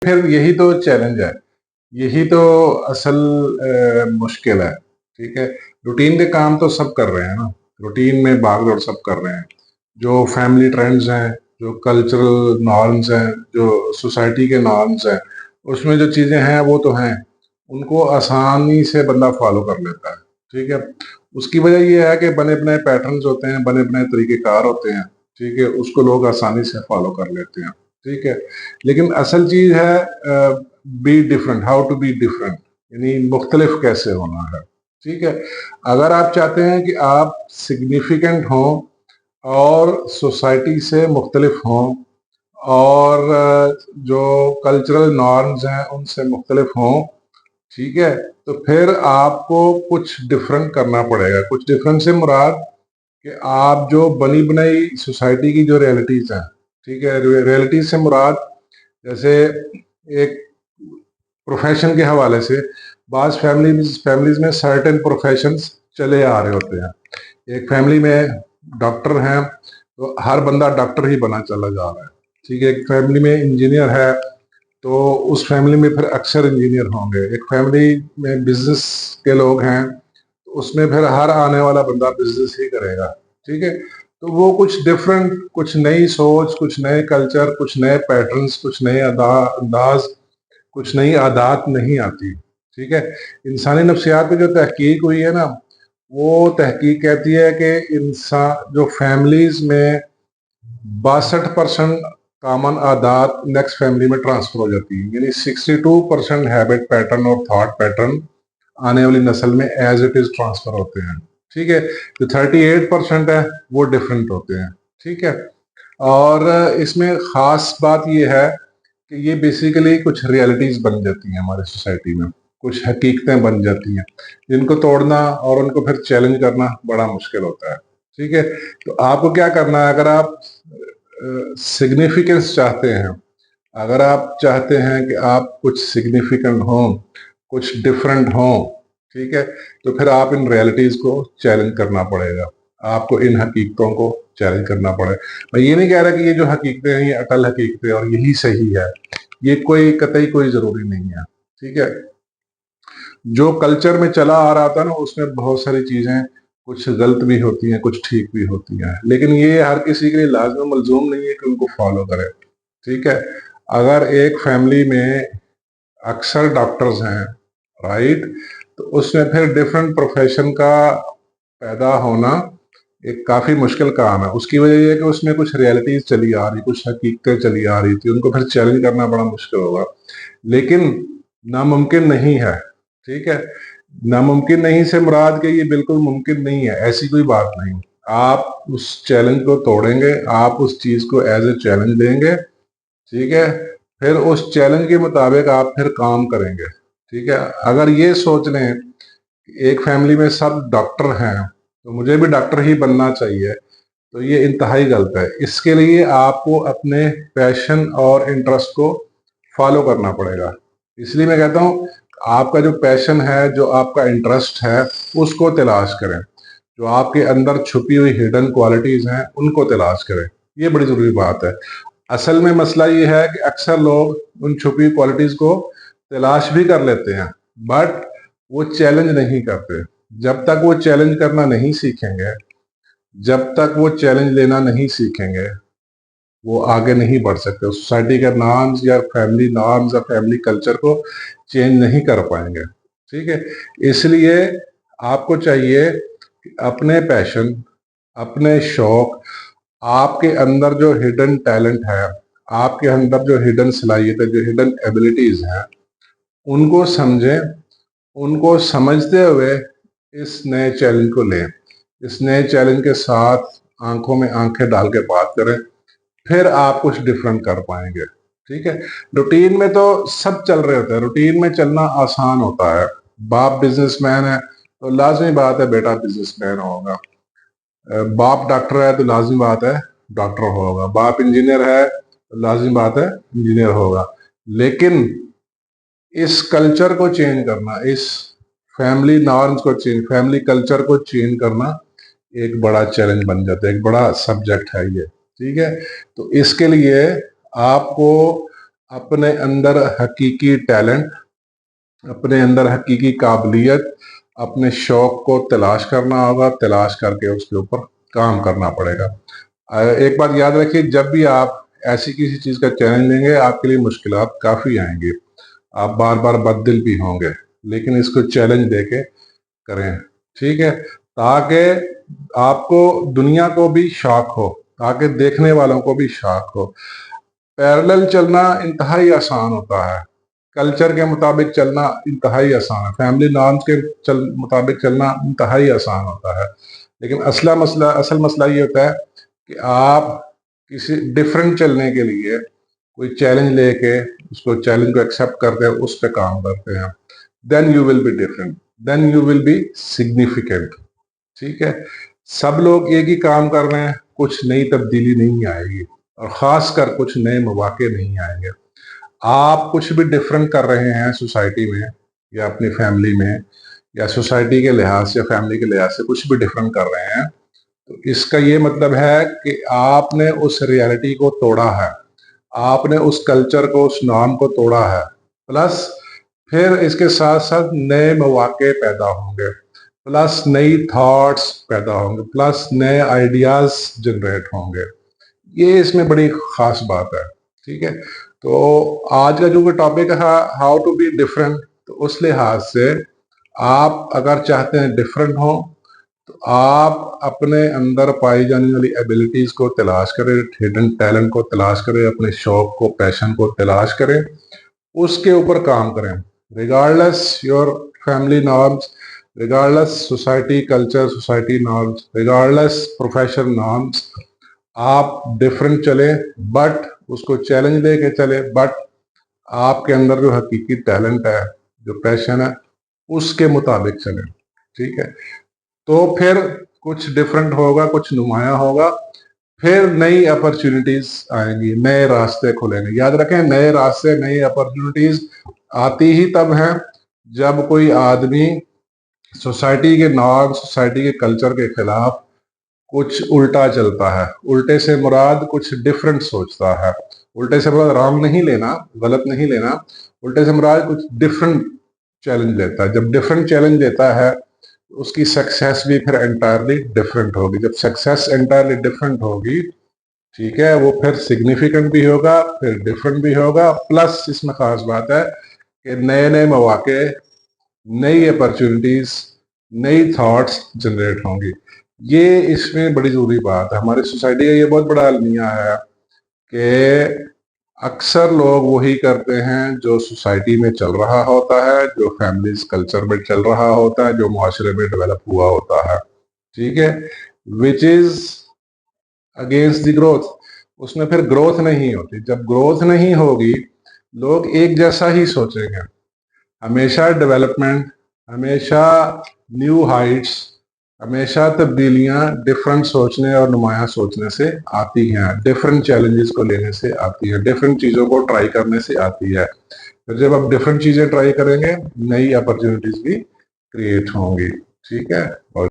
फिर यही तो चैलेंज है, यही तो असल मुश्किल है। ठीक है, रूटीन के काम तो सब कर रहे हैं ना, रूटीन में भागदौड़ सब कर रहे हैं। जो फैमिली ट्रेंड्स हैं, जो कल्चरल नॉर्म्स हैं, जो सोसाइटी के नॉर्म्स हैं, उसमें जो चीज़ें हैं वो तो हैं, उनको आसानी से बंदा फॉलो कर लेता है। ठीक है, उसकी वजह ये है कि बने बनाए पैटर्न्स होते हैं, बने बनाए तरीक़ेकार होते हैं। ठीक है, उसको लोग आसानी से फॉलो कर लेते हैं। ठीक है, लेकिन असल चीज़ है be different, how to be different, यानी मुख्तलिफ कैसे होना है। ठीक है, अगर आप चाहते हैं कि आप सिग्निफिकेंट हों और सोसाइटी से मुख्तलिफ हों और जो कल्चरल नॉर्म्स हैं उनसे मुख्तलिफ हों, ठीक है, तो फिर आपको कुछ डिफरेंट करना पड़ेगा। कुछ डिफरेंट से मुराद कि आप जो बनी बनाई सोसाइटी की जो रियलिटीज़ हैं, ठीक है, रियलिटीज़ से मुराद जैसे एक प्रोफेशन के हवाले से बाज़ फैमिलीज़ में सर्टेन प्रोफेशंस चले आ रहे होते हैं। एक फैमिली में डॉक्टर हैं तो हर बंदा डॉक्टर ही बना चला जा रहा है। ठीक है, एक फैमिली में इंजीनियर है तो उस फैमिली में फिर अक्सर इंजीनियर होंगे। एक फैमिली में बिजनेस के लोग हैं तो उसमें फिर हर आने वाला बंदा बिजनेस ही करेगा। ठीक है, तो वो कुछ डिफरेंट, कुछ नई सोच, कुछ नए कल्चर, कुछ नए पैटर्न्स, कुछ नए अंदाज, कुछ नई आदत नहीं आती। ठीक है, इंसानी नफ्सियात पे जो तहकीक हुई है ना, वो तहकीक कहती है कि इंसान जो फैमिलीज में 62% कॉमन आदत नेक्स्ट फैमिली में ट्रांसफर हो जाती है, यानी 62% हैबिट पैटर्न और थॉट पैटर्न आने वाली नस्ल में एज इट इज ट्रांसफर होते हैं। ठीक है, जो 38% है वो डिफरेंट होते हैं। ठीक है, और इसमें खास बात ये है कि ये बेसिकली कुछ रियलिटीज बन जाती हैं हमारी सोसाइटी में, कुछ हकीकतें बन जाती हैं जिनको तोड़ना और उनको फिर चैलेंज करना बड़ा मुश्किल होता है। ठीक है, तो आपको क्या करना है, अगर आप सिग्निफिकेंस चाहते हैं, अगर आप चाहते हैं कि आप कुछ सिग्निफिकेंट हों, कुछ डिफरेंट हों, ठीक है, तो फिर आप इन रियलिटीज को चैलेंज करना पड़ेगा, आपको इन हकीकतों को चैलेंज करना पड़ेगा। मैं ये नहीं कह रहा कि ये जो हकीकतें हैं ये अटल हकीकतें और यही सही है, ये कोई कतई कोई जरूरी नहीं है। ठीक है, जो कल्चर में चला आ रहा था ना उसमें बहुत सारी चीजें कुछ गलत भी होती हैं, कुछ ठीक भी होती हैं, लेकिन ये हर किसी के लिए लाजम मलजूम नहीं है कि उनको फॉलो करे। ठीक है, अगर एक फैमिली में अक्सर डॉक्टर्स हैं, राइट, तो उसमें फिर डिफरेंट प्रोफेशन का पैदा होना एक काफी मुश्किल काम है। उसकी वजह यह है कि उसमें कुछ रियलिटीज चली आ रही, कुछ हकीकतें चली आ रही थी, उनको फिर चैलेंज करना बड़ा मुश्किल होगा, लेकिन नामुमकिन नहीं है। ठीक है, नामुमकिन नहीं से मुराद के ये बिल्कुल मुमकिन नहीं है, ऐसी कोई बात नहीं। आप उस चैलेंज को तोड़ेंगे, आप उस चीज को एज ए चैलेंज लेंगे। ठीक है, फिर उस चैलेंज के मुताबिक आप फिर काम करेंगे। ठीक है, अगर ये सोच लें कि एक फैमिली में सब डॉक्टर हैं तो मुझे भी डॉक्टर ही बनना चाहिए, तो ये इंतहाई गलत है। इसके लिए आपको अपने पैशन और इंटरेस्ट को फॉलो करना पड़ेगा। इसलिए मैं कहता हूँ आपका जो पैशन है, जो आपका इंटरेस्ट है, उसको तलाश करें। जो आपके अंदर छुपी हुई हिडन क्वालिटीज हैं उनको तलाश करें, ये बड़ी जरूरी बात है। असल में मसला ये है कि अक्सर लोग उन छुपी क्वालिटीज को तलाश भी कर लेते हैं बट वो चैलेंज नहीं करते। जब तक वो चैलेंज करना नहीं सीखेंगे, जब तक वो चैलेंज लेना नहीं सीखेंगे, वो आगे नहीं बढ़ सकते। सोसाइटी के नॉर्म्स या फैमिली नॉर्म्स या फैमिली कल्चर को चेंज नहीं कर पाएंगे। ठीक है, इसलिए आपको चाहिए कि अपने पैशन, अपने शौक, आपके अंदर जो हिडन टैलेंट है, आपके अंदर जो हिडन सलाहियत है, जो हिडन एबिलिटीज हैं, उनको समझें, उनको समझते हुए इस नए चैलेंज को लें। इस नए चैलेंज के साथ आंखों में आंखें डाल के बात करें, फिर आप कुछ डिफरेंट कर पाएंगे। ठीक है, रूटीन में तो सब चल रहे होते हैं, रूटीन में चलना आसान होता है। बाप बिजनेसमैन है तो लाजमी बात है बेटा बिजनेसमैन होगा, बाप डॉक्टर है तो लाजमी बात है डॉक्टर होगा, बाप इंजीनियर है तो लाजमी बात है इंजीनियर होगा। लेकिन इस कल्चर को चेंज करना, इस फैमिली नॉर्म्स को चेंज, फैमिली कल्चर को चेंज करना एक बड़ा चैलेंज बन जाता है, एक बड़ा सब्जेक्ट है ये। ठीक है, तो इसके लिए आपको अपने अंदर हकीकी टैलेंट, अपने अंदर हकीकी काबिलियत, अपने शौक को तलाश करना होगा, तलाश करके उसके ऊपर काम करना पड़ेगा। एक बात याद रखिए, जब भी आप ऐसी किसी चीज़ का चैलेंज लेंगे आपके लिए मुश्किलात काफ़ी आएंगी, आप बार बार बददिल भी होंगे, लेकिन इसको चैलेंज देके करें, ठीक है, ताकि आपको दुनिया को भी शौक हो, ताकि देखने वालों को भी शौक हो। पैरेलल चलना इंतहाई आसान होता है, कल्चर के मुताबिक चलना इंतहाई आसान है, फैमिली नॉर्म्स के मुताबिक चलना इंतहाई आसान होता है, लेकिन असल मसला ये होता है कि आप किसी डिफरेंट चलने के लिए कोई चैलेंज लेके उसको चैलेंज को एक्सेप्ट करते हैं, उस पर काम करते हैं, then you will be different, then you will be significant. ठीक है, सब लोग एक ही काम कर रहे हैं, कुछ नई तब्दीली नहीं आएगी, और खासकर कुछ नए मौके नहीं आएंगे। आप कुछ भी डिफरेंट कर रहे हैं सोसाइटी में या अपनी फैमिली में, या सोसाइटी के लिहाज से, फैमिली के लिहाज से कुछ भी डिफरेंट कर रहे हैं, तो इसका ये मतलब है कि आपने उस रियलिटी को तोड़ा है, आपने उस कल्चर को, उस नॉर्म को तोड़ा है। प्लस फिर इसके साथ साथ नए मौके पैदा होंगे, प्लस नई थॉट्स पैदा होंगे, प्लस नए आइडियाज जनरेट होंगे। ये इसमें बड़ी खास बात है। ठीक है, तो आज का जो टॉपिक है हाउ टू बी डिफरेंट, तो उस लिहाज से आप अगर चाहते हैं डिफरेंट हो, तो आप अपने अंदर पाई जाने वाली एबिलिटीज को तलाश करें, हिडन टैलेंट को तलाश करें, अपने शौक को, पैशन को तलाश करें, उसके ऊपर काम करें, regardless your family norms, regardless society culture, society norms, regardless profession norms, आप डिफरेंट चले, बट उसको चैलेंज लेके चले, बट आपके अंदर जो हकीकी टैलेंट है, जो पैशन है, उसके मुताबिक चले। ठीक है, तो फिर कुछ डिफरेंट होगा, कुछ नुमाया होगा, फिर नई अपॉर्चुनिटीज आएंगी, नए रास्ते खुलेंगे। याद रखें, नए रास्ते, नई अपॉर्चुनिटीज आती ही तब है जब कोई आदमी सोसाइटी के नॉर्म, सोसाइटी के कल्चर के खिलाफ कुछ उल्टा चलता है। उल्टे से मुराद कुछ डिफरेंट सोचता है, उल्टे से मुराद रॉन्ग नहीं लेना, गलत नहीं लेना, उल्टे से मुराद कुछ डिफरेंट चैलेंज लेता है। जब डिफरेंट चैलेंज लेता है, उसकी सक्सेस भी फिर एंटायरली डिफरेंट होगी। जब सक्सेस एंटायरली डिफरेंट होगी, ठीक है, वो फिर सिग्निफिकेंट भी होगा, फिर डिफरेंट भी होगा, प्लस इसमें खास बात है कि नए नए मौके, नई अपॉर्चुनिटीज, नई थॉट्स जनरेट होंगी। ये इसमें बड़ी जरूरी बात है। हमारी सोसाइटी का ये बहुत बड़ा अलमिया है कि अक्सर लोग वही करते हैं जो सोसाइटी में चल रहा होता है, जो फैमिलीज कल्चर में चल रहा होता है, जो मुआशरे में डेवलप हुआ होता है। ठीक है, which is against the growth. उसमें फिर ग्रोथ नहीं होती। जब ग्रोथ नहीं होगी, लोग एक जैसा ही सोचेंगे। हमेशा डेवलपमेंट, हमेशा न्यू हाइट्स, हमेशा तब्दीलियां डिफरेंट सोचने और नुमाया सोचने से आती हैं, डिफरेंट चैलेंजेस को लेने से आती है, डिफरेंट चीज़ों को ट्राई करने से आती है। फिर जब आप डिफरेंट चीज़ें ट्राई करेंगे, नई अपॉर्चुनिटीज भी क्रिएट होंगी। ठीक है, और